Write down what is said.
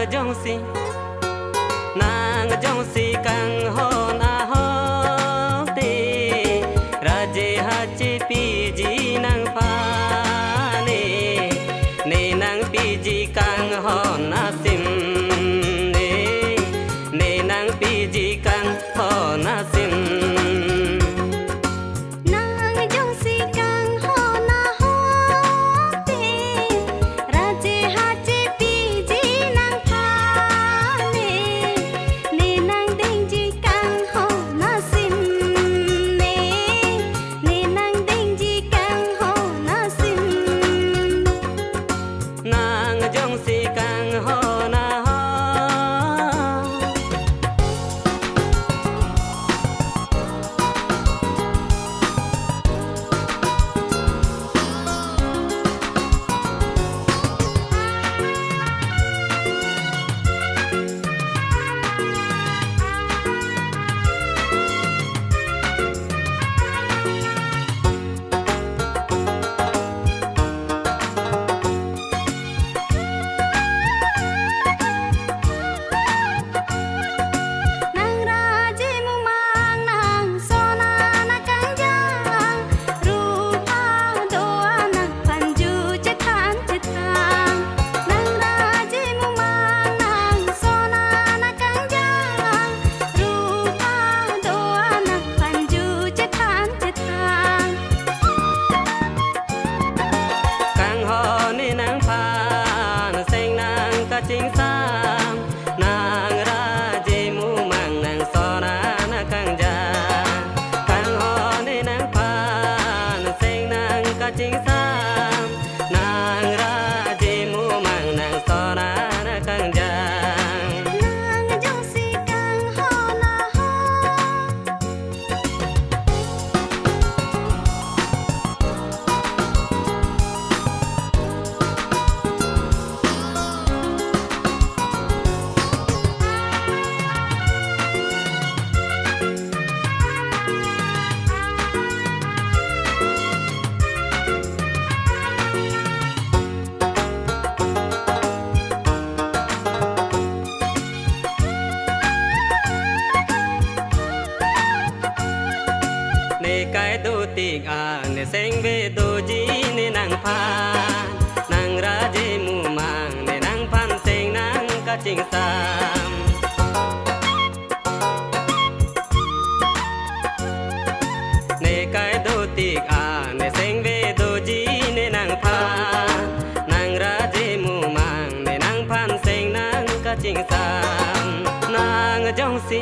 jong si nàng jong si kang ho na ho ti raje ha chi pi ji nang pa ne nang pi ji kang ho na sim ne nang pi ji kang ho na sim chính sam nàng ra je mu mang nàng so na kang ja kang ho ne nàng phan seng nàng ka chính sam nàng ra je mu mang nàng so na kang ja cái đô tiệc ne seng về đô ji ne nàng phan nàng ra je mu mang ne nàng phan seng nàng ka ching sam ne cái đô tiệc ne seng về đô ji ne nàng phan nàng ra je mu mang ne nàng phan seng nàng ka ching sam nàng jong si